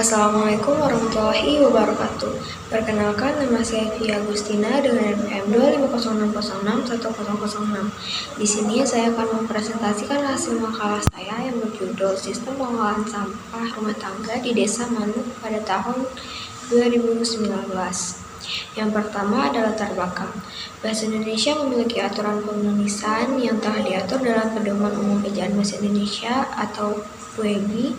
Assalamualaikum warahmatullahi wabarakatuh. Perkenalkan, nama saya Via Agustina dengan NPM 25060610006. Di sini saya akan mempresentasikan hasil makalah saya yang berjudul Sistem Pengolahan Sampah Rumah Tangga di Desa Manuk pada tahun 2019. Yang pertama adalah latar belakang. Bahasa Indonesia memiliki aturan penulisan yang telah diatur dalam Pedoman Umum Ejaan Bahasa Indonesia atau PUEBI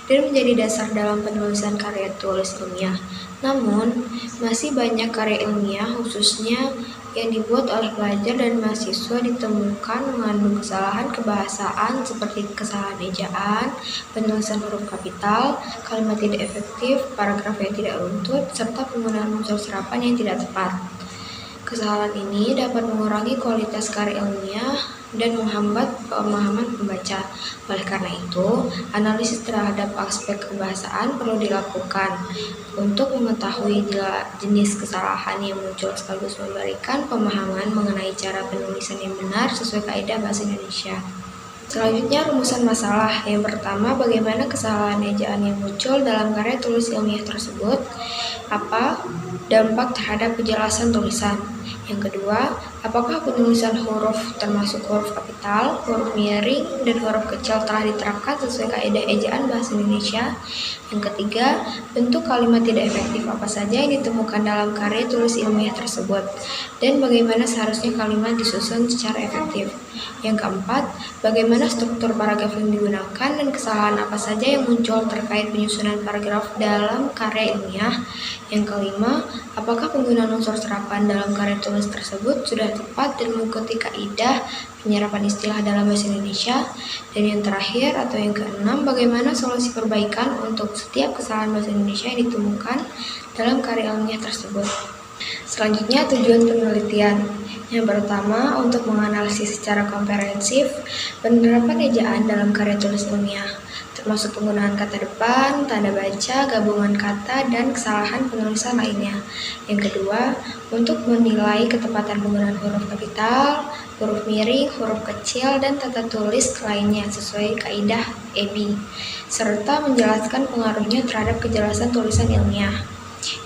dan menjadi dasar dalam penulisan karya tulis ilmiah. Namun, masih banyak karya ilmiah khususnya yang dibuat oleh pelajar dan mahasiswa ditemukan mengandung kesalahan kebahasaan seperti kesalahan ejaan, penulisan huruf kapital, kalimat tidak efektif, paragraf yang tidak runtut, serta penggunaan unsur serapan yang tidak tepat. Kesalahan ini dapat mengurangi kualitas karya ilmiah dan menghambat pemahaman pembaca. Oleh karena itu, analisis terhadap aspek kebahasaan perlu dilakukan untuk mengetahui jenis kesalahan yang muncul sekaligus memberikan pemahaman mengenai cara penulisan yang benar sesuai kaidah bahasa Indonesia. Selanjutnya, rumusan masalah. Yang pertama, bagaimana kesalahan ejaan yang muncul dalam karya tulis ilmiah tersebut? Apa dampak terhadap kejelasan tulisan? Yang kedua, apakah penulisan huruf termasuk huruf kapital, huruf miring, dan huruf kecil telah diterapkan sesuai kaidah ejaan bahasa Indonesia? Yang ketiga, bentuk kalimat tidak efektif apa saja yang ditemukan dalam karya tulis ilmiah tersebut, dan bagaimana seharusnya kalimat disusun secara efektif. Yang keempat, bagaimana struktur paragraf yang digunakan dan kesalahan apa saja yang muncul terkait penyusunan paragraf dalam karya ilmiah. Yang kelima, apakah penggunaan unsur serapan dalam karya tulis tersebut sudah tepat dan mengikuti kaidah penyerapan istilah dalam bahasa Indonesia. Dan yang terakhir atau yang keenam, bagaimana solusi perbaikan untuk setiap kesalahan bahasa Indonesia yang ditemukan dalam karya ilmiah tersebut. Selanjutnya, tujuan penelitian. Yang pertama, untuk menganalisis secara komprehensif penerapan ejaan dalam karya tulis ilmiah, termasuk penggunaan kata depan, tanda baca, gabungan kata, dan kesalahan penulisan lainnya. Yang kedua, untuk menilai ketepatan penggunaan huruf kapital, huruf miring, huruf kecil, dan tata tulis lainnya sesuai kaidah EBI, serta menjelaskan pengaruhnya terhadap kejelasan tulisan ilmiah.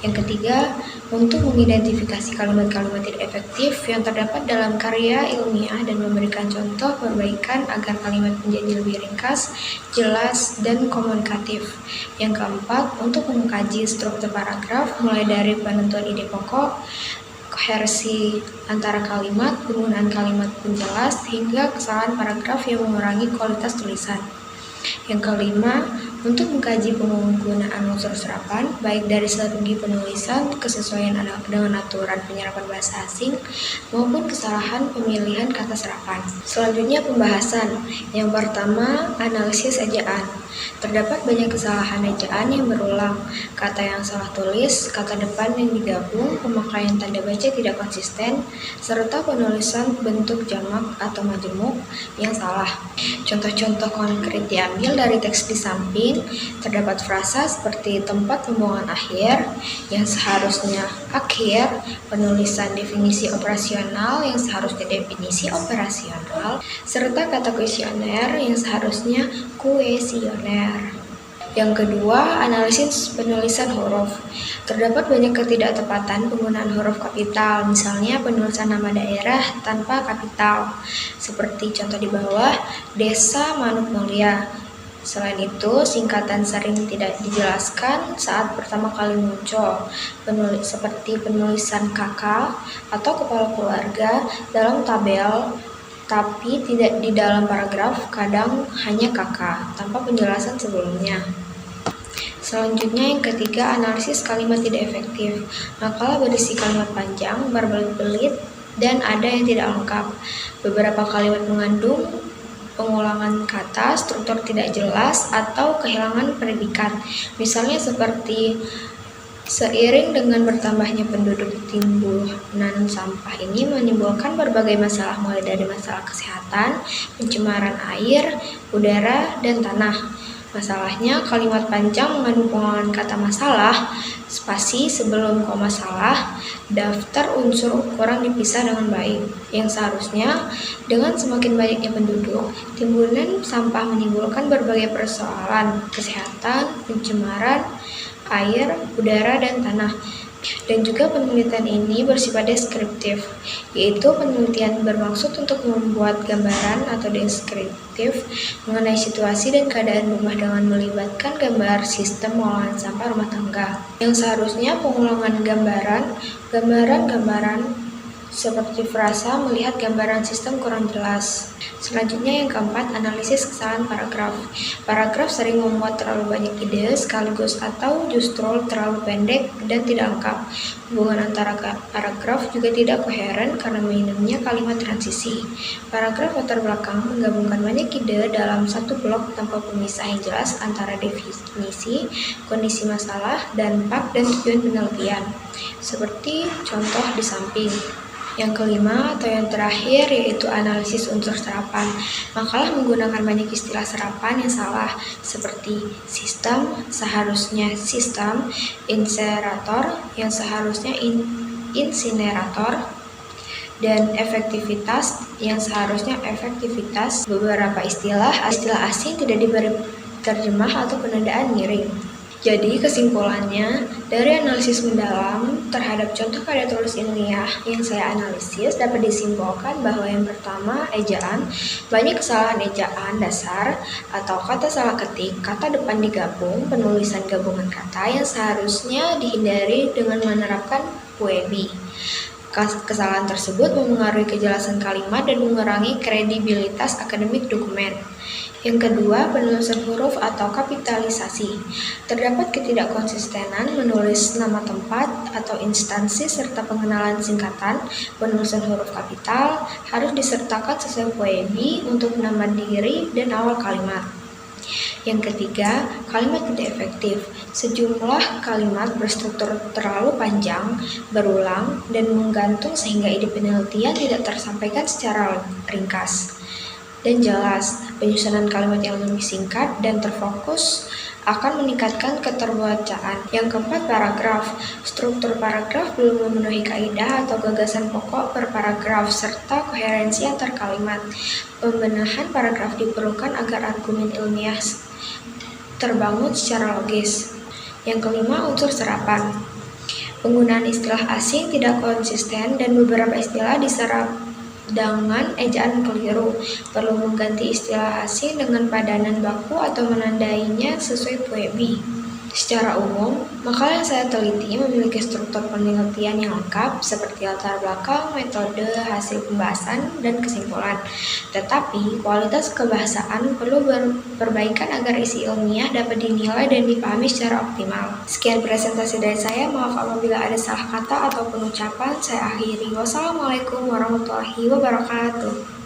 Yang ketiga, untuk mengidentifikasi kalimat-kalimat tidak efektif yang terdapat dalam karya ilmiah dan memberikan contoh perbaikan agar kalimat menjadi lebih ringkas, jelas, dan komunikatif. Yang keempat, untuk mengkaji struktur paragraf mulai dari penentuan ide pokok, kohersi antara kalimat, penggunaan kalimat penjelas, hingga kesalahan paragraf yang mengurangi kualitas tulisan. Yang kelima, untuk mengkaji penggunaan unsur serapan, baik dari segi penulisan, kesesuaian dengan aturan penyerapan bahasa asing, maupun kesalahan pemilihan kata serapan. Selanjutnya, pembahasan. Yang pertama, analisis ejaan. Terdapat banyak kesalahan ejaan yang berulang, kata yang salah tulis, kata depan yang digabung, pemakaian tanda baca tidak konsisten, serta penulisan bentuk jamak atau majemuk yang salah. Contoh-contoh konkret diambil dari teks di samping. Terdapat frasa seperti tempat pembuangan akhir yang seharusnya akhir, penulisan definisi operasional yang seharusnya definisi operasional, serta kata kuesioner yang seharusnya kuesioner. Yang kedua, analisis penulisan huruf. Terdapat banyak ketidaktepatan penggunaan huruf kapital, misalnya penulisan nama daerah tanpa kapital, seperti contoh di bawah, Desa Manuk Mulia. Selain itu, singkatan sering tidak dijelaskan saat pertama kali muncul, seperti penulisan kakak atau kepala keluarga dalam tabel, tapi tidak di dalam paragraf, kadang hanya kakak, tanpa penjelasan sebelumnya. Selanjutnya, yang ketiga, analisis kalimat tidak efektif. Makalah berisi kalimat panjang, berbelit-belit, dan ada yang tidak lengkap. Beberapa kalimat mengandung pengulangan kata, struktur tidak jelas, atau kehilangan predikat. Misalnya seperti seiring dengan bertambahnya penduduk, timbunan sampah ini menimbulkan berbagai masalah mulai dari masalah kesehatan, pencemaran air, udara, dan tanah. Masalahnya, kalimat panjang mengandung pengulangan kata masalah, spasi sebelum koma salah, daftar unsur kurang dipisah dengan baik. Yang seharusnya, dengan semakin banyaknya penduduk, timbunan sampah menimbulkan berbagai persoalan kesehatan, pencemaran, air, udara, dan tanah. Dan juga penelitian ini bersifat deskriptif, yaitu penelitian bermaksud untuk membuat gambaran atau deskriptif mengenai situasi dan keadaan rumah dengan melibatkan gambar sistem pengolahan sampah rumah tangga. Yang seharusnya pengulangan gambaran seperti frasa melihat gambaran sistem kurang jelas. Selanjutnya yang keempat, analisis kesalahan paragraf. Paragraf sering memuat terlalu banyak ide sekaligus atau justru terlalu pendek dan tidak lengkap. Hubungan antara paragraf juga tidak koheren karena minimnya kalimat transisi. Paragraf latar belakang menggabungkan banyak ide dalam satu blok tanpa pemisah yang jelas antara definisi, kondisi masalah, dampak, dan tujuan penelitian. Seperti contoh di samping. Yang kelima atau yang terakhir yaitu analisis unsur serapan. Makalah menggunakan banyak istilah serapan yang salah seperti sistem, seharusnya sistem, insenerator yang seharusnya insinerator, dan efektivitas yang seharusnya efektivitas. Beberapa istilah asing tidak diberi terjemah atau penandaan miring. Jadi kesimpulannya, dari analisis mendalam terhadap contoh karya tulis ilmiah yang saya analisis dapat disimpulkan bahwa yang pertama, ejaan. Banyak kesalahan ejaan dasar atau kata salah ketik, kata depan digabung, penulisan gabungan kata yang seharusnya dihindari dengan menerapkan PUEBI. Kesalahan tersebut memengaruhi kejelasan kalimat dan mengurangi kredibilitas akademik dokumen. Yang kedua, penulisan huruf atau kapitalisasi. Terdapat ketidakkonsistenan menulis nama tempat atau instansi serta pengenalan singkatan. Penulisan huruf kapital harus disertakan sesuai PUEBI untuk nama diri dan awal kalimat. Yang ketiga, kalimat tidak efektif. Sejumlah kalimat berstruktur terlalu panjang, berulang, dan menggantung sehingga ide penelitian tidak tersampaikan secara ringkas dan jelas. Penyusunan kalimat yang lebih singkat dan terfokus akan meningkatkan keterbacaan. Yang keempat, paragraf. Struktur paragraf belum memenuhi kaidah atau gagasan pokok per paragraf serta koherensi antar kalimat. Pembenahan paragraf diperlukan agar argumen ilmiah terbangun secara logis. Yang kelima, unsur serapan. Penggunaan istilah asing tidak konsisten dan beberapa istilah diserap dengan ejaan keliru. Perlu mengganti istilah asing dengan padanan baku atau menandainya sesuai PUEBI. Secara umum, makalah yang saya teliti memiliki struktur penelitian yang lengkap seperti latar belakang, metode, hasil pembahasan, dan kesimpulan. Tetapi, kualitas kebahasaan perlu perbaikan agar isi ilmiah dapat dinilai dan dipahami secara optimal. Sekian presentasi dari saya, maaf apabila ada salah kata atau pengucapan. Saya akhiri. Wassalamualaikum warahmatullahi wabarakatuh.